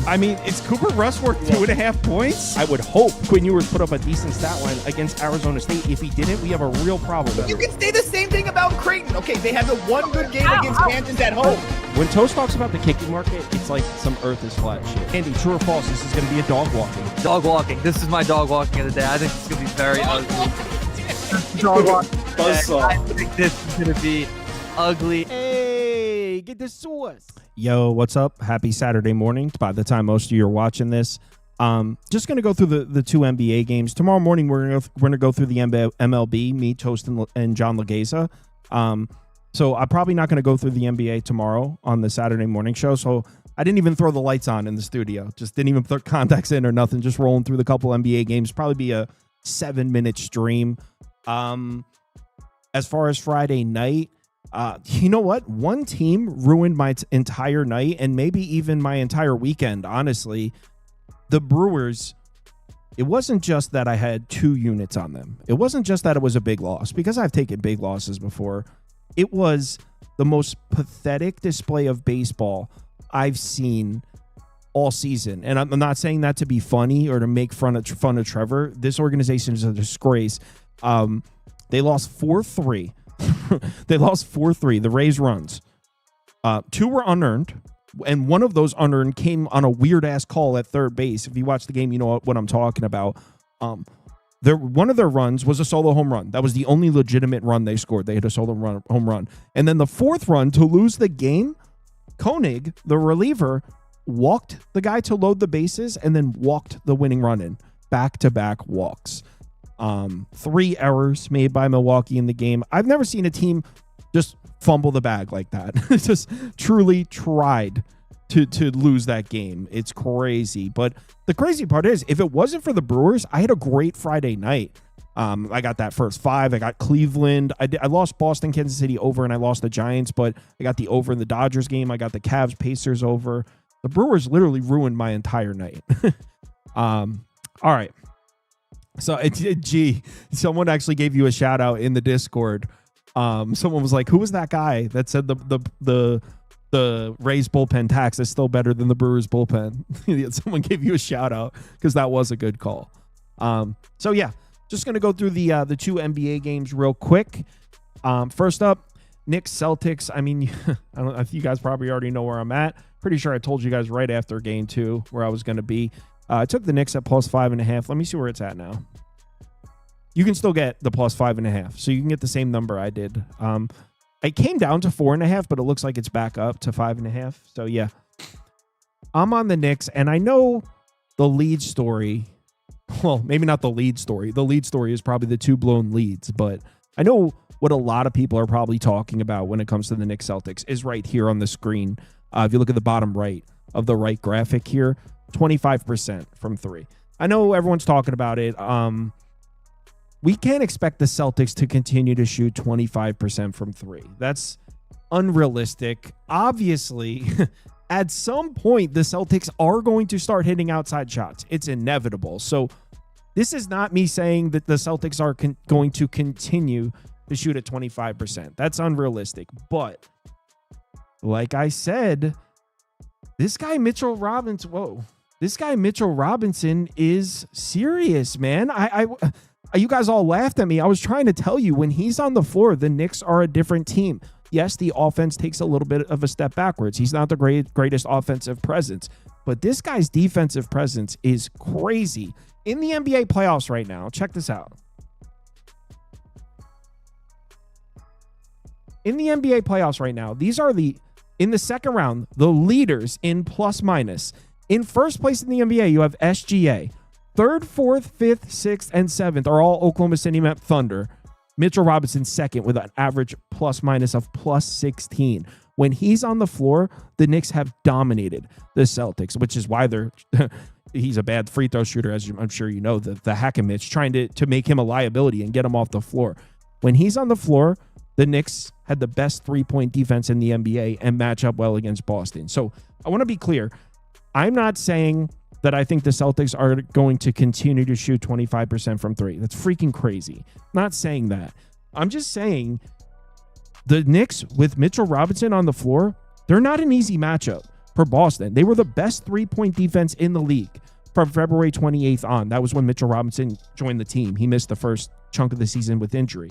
I mean, is Cooper Rush worth 2.5 points? I would hope Quinn Ewers put up a decent stat line against Arizona State. If he didn't, we have a real problem. You can say the same thing about Creighton. Okay, they had the one good game against Kansas at home. When Toast talks about the kicking market, it's like some earth is flat shit. Andy, true or false, this is going to be a dog walking. Dog walking. This is my dog walking of the day. I think it's going to be very ugly. Dog walking. I think this is going to be ugly. Hey, get the sauce. Yo, what's up? Happy Saturday morning. By the time most of you are watching this, just going to go through the two NBA games. Tomorrow morning, we're going to go through the MLB, me, Toast, and John Legeza. So I'm probably not going to go through the NBA tomorrow on the Saturday morning show. So I didn't even throw the lights on in the studio. Just didn't even put contacts in or nothing. Just rolling through the couple NBA games. Probably be a 7-minute stream. As far as Friday night, you know what? One team ruined my entire night and maybe even my entire weekend, honestly. The Brewers, it wasn't just that I had 2 units on them. It wasn't just that it was a big loss, because I've taken big losses before. It was the most pathetic display of baseball I've seen all season. And I'm not saying that to be funny or to make fun of Trevor. This organization is a disgrace. They lost 4-3. They lost 4-3. The Rays runs. 2 were unearned, and one of those unearned came on a weird-ass call at third base. If you watch the game, you know what I'm talking about. One of their runs was a solo home run. That was the only legitimate run they scored. They had a solo home run. And then the 4th run to lose the game, Koenig, the reliever, walked the guy to load the bases and then walked the winning run in. Back-to-back walks. 3 errors made by Milwaukee in the game. I've never seen a team just fumble the bag like that. Just truly tried to lose that game. It's crazy. But the crazy part is, if it wasn't for the Brewers, I had a great Friday night. I got that first 5. I got Cleveland. I lost Boston, Kansas City over, and I lost the Giants, but I got the over in the Dodgers game. I got the Cavs, Pacers over. The Brewers literally ruined my entire night. All right. So, gee, someone actually gave you a shout out in the Discord. Someone was like, "Who was that guy that said the Rays bullpen tax is still better than the Brewers bullpen?" Someone gave you a shout out because that was a good call. So yeah, just gonna go through the 2 NBA games real quick. First up, Knicks Celtics. I mean, I don't know if you guys probably already know where I'm at. Pretty sure I told you guys right after game 2 where I was gonna be. I took the Knicks at +5.5. Let me see where it's at now. You can still get the +5.5, so you can get the same number I did. It came down to 4.5, but it looks like it's back up to 5.5. So yeah, I'm on the Knicks, and I know the lead story. Well, maybe not the lead story. The lead story is probably the 2 blown leads, but I know what a lot of people are probably talking about when it comes to the Knicks Celtics is right here on the screen. If you look at the bottom right of the right graphic here, 25% from 3. I know everyone's talking about it. We can't expect the Celtics to continue to shoot 25% from 3. That's unrealistic. Obviously, at some point, the Celtics are going to start hitting outside shots. It's inevitable. So this is not me saying that the Celtics are going to continue to shoot at 25%. That's unrealistic. But like I said, this guy Mitchell Robinson is serious, man. You guys all laughed at me. I was trying to tell you, when he's on the floor, the Knicks are a different team. Yes, the offense takes a little bit of a step backwards. He's not the greatest offensive presence, but this guy's defensive presence is crazy. In the NBA playoffs right now, check this out. In the NBA playoffs right now, these are in the second round, the leaders in plus minus. In first place in the NBA, you have SGA. 3rd, 4th, 5th, 6th, and 7th are all Oklahoma City Thunder. Mitchell Robinson second with an average plus minus of +16. When he's on the floor, the Knicks have dominated the Celtics, which is why he's a bad free throw shooter, as I'm sure you know, the Hackett Mitch, trying to make him a liability and get him off the floor. When he's on the floor, the Knicks had the best 3-point defense in the NBA and match up well against Boston. So I want to be clear. I'm not saying that I think the Celtics are going to continue to shoot 25% from 3. That's freaking crazy. I'm not saying that. I'm just saying the Knicks with Mitchell Robinson on the floor, they're not an easy matchup. for Boston. They were the best 3-point defense in the league from February 28th on. That was when Mitchell Robinson joined the team. He missed the first chunk of the season with injury.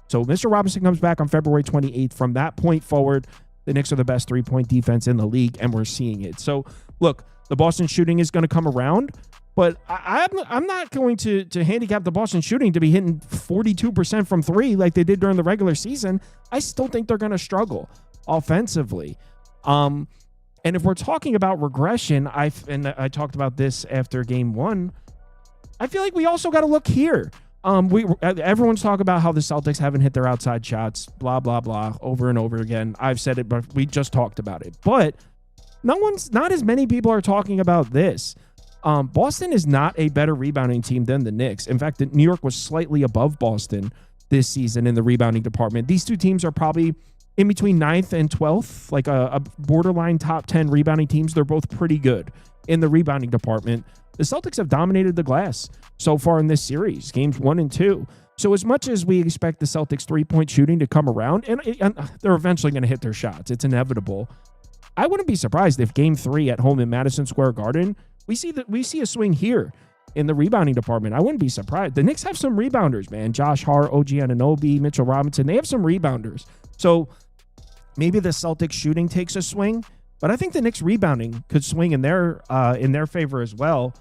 So Mr. Robinson comes back on February 28th. From that point forward, the Knicks are the best 3-point defense in the league, and we're seeing it. So, look, the Boston shooting is going to come around, but I'm not going to handicap the Boston shooting to be hitting 42% from three like they did during the regular season. I still think they're going to struggle offensively. And if we're talking about regression, I talked about this after game one, I feel like we also got to look here. Everyone's talking about how the Celtics haven't hit their outside shots, blah, blah, blah, over and over again. I've said it, but we just talked about it. But not as many people are talking about this. Boston is not a better rebounding team than the Knicks. In fact, New York was slightly above Boston this season in the rebounding department. These two teams are probably in between 9th and 12th, like a borderline top 10 rebounding teams. They're both pretty good in the rebounding department. The Celtics have dominated the glass so far in this series, games 1 and 2. So as much as we expect the Celtics 3-point shooting to come around, and they're eventually going to hit their shots, it's inevitable. I wouldn't be surprised if game 3 at home in Madison Square Garden, we see a swing here in the rebounding department. I wouldn't be surprised. The Knicks have some rebounders, man. Josh Hart, OG Anunoby, Mitchell Robinson, they have some rebounders. So maybe the Celtics shooting takes a swing, but I think the Knicks rebounding could swing in their favor as well.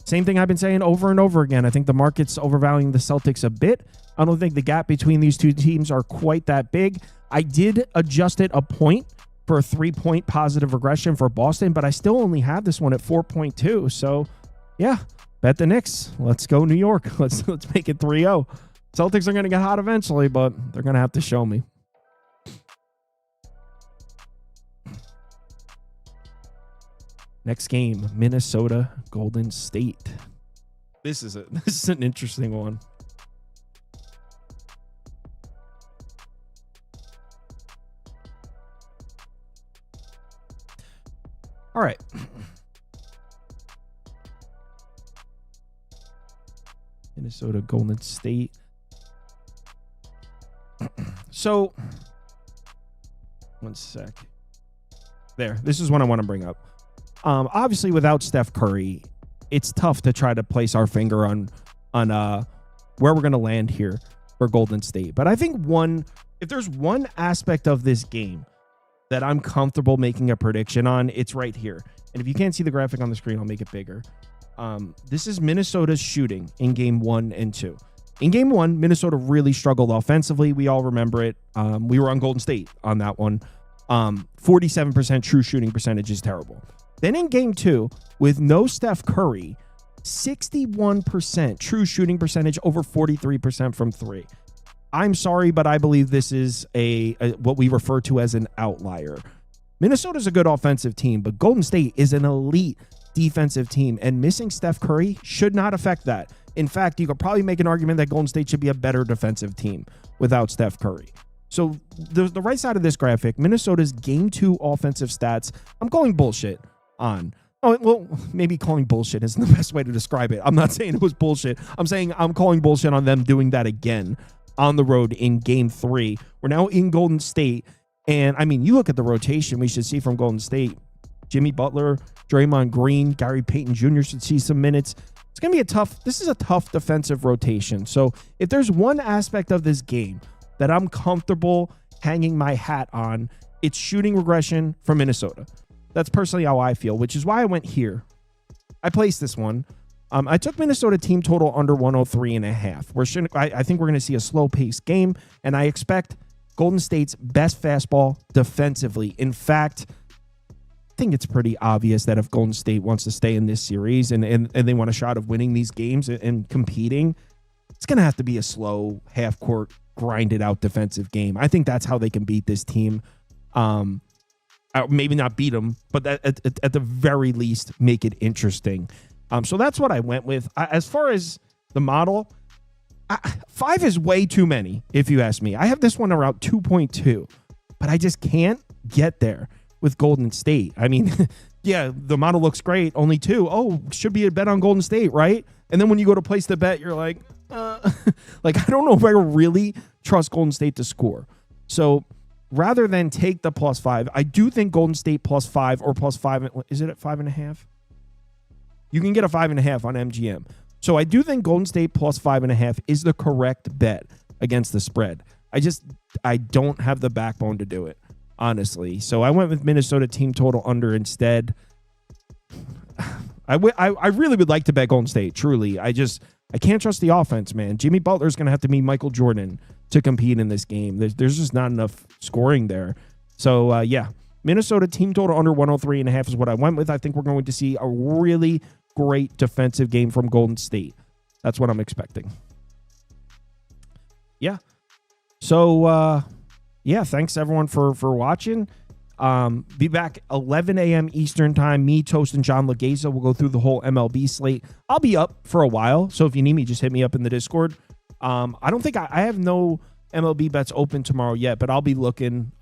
Same thing I've been saying over and over again. I think the market's overvaluing the Celtics a bit. I don't think the gap between these two teams are quite that big. I did adjust it a point for a 3-point positive regression for Boston, but I still only have this one at 4.2. So, yeah, bet the Knicks. Let's go New York. Let's make it 3-0. Celtics are going to get hot eventually, but they're going to have to show me. Next game, Minnesota, Golden State. This is an interesting one. All right. Minnesota, Golden State. So, one sec. There. This is what I want to bring up. Obviously, without Steph Curry, it's tough to try to place our finger on where we're going to land here for Golden State. But I think if there's one aspect of this game that I'm comfortable making a prediction on, it's right here. And if you can't see the graphic on the screen, I'll make it bigger. This is Minnesota's shooting in game 1 and 2. In game 1, Minnesota really struggled offensively. We all remember it. We were on Golden State on that one. 47% true shooting percentage is terrible. Then in game 2, with no Steph Curry, 61% true shooting percentage, over 43% from three. I'm sorry, but I believe this is a what we refer to as an outlier. Minnesota's a good offensive team, but Golden State is an elite defensive team, and missing Steph Curry should not affect that. In fact, you could probably make an argument that Golden State should be a better defensive team without Steph Curry. So the right side of this graphic, Minnesota's game 2 offensive stats, I'm calling bullshit on. Oh, well, maybe calling bullshit isn't the best way to describe it. I'm not saying it was bullshit. I'm saying I'm calling bullshit on them doing that again on the road in game 3. We're now in Golden State. And I mean, you look at the rotation we should see from Golden State. Jimmy Butler, Draymond Green, Gary Payton Jr. should see some minutes. It's going to be this is a tough defensive rotation. So if there's one aspect of this game that I'm comfortable hanging my hat on, it's shooting regression from Minnesota. That's personally how I feel, which is why I went here. I placed this one. I took Minnesota team total under 103.5. I think we're going to see a slow-paced game, and I expect Golden State's best fastball defensively. In fact, I think it's pretty obvious that if Golden State wants to stay in this series and they want a shot of winning these games and competing, it's going to have to be a slow, half-court, grinded-out defensive game. I think that's how they can beat this team. Maybe not beat them, but at the very least, make it interesting. So that's what I went with. As far as the model, 5 is way too many, if you ask me. I have this one around 2.2, but I just can't get there with Golden State. I mean, yeah, the model looks great, only 2. Oh, should be a bet on Golden State, right? And then when you go to place the bet, you're like, I don't know if I really trust Golden State to score. So rather than take the +5, I do think Golden State +5 or +5. Is it at 5.5? You can get a 5.5 on MGM. So I do think Golden State +5.5 is the correct bet against the spread. I don't have the backbone to do it, honestly. So I went with Minnesota team total under instead. I really would like to bet Golden State, truly. I can't trust the offense, man. Jimmy Butler's going to have to be Michael Jordan to compete in this game. There's just not enough scoring there. So, Minnesota team total under 103.5 is what I went with. I think we're going to see a really great defensive game from Golden State. That's what I'm expecting. Yeah. So, thanks everyone for watching. Be back 11 a.m. Eastern time. Me, Toast, and John Legeza will go through the whole MLB slate. I'll be up for a while, so if you need me, just hit me up in the Discord. I don't think I have no MLB bets open tomorrow yet, but I'll be looking.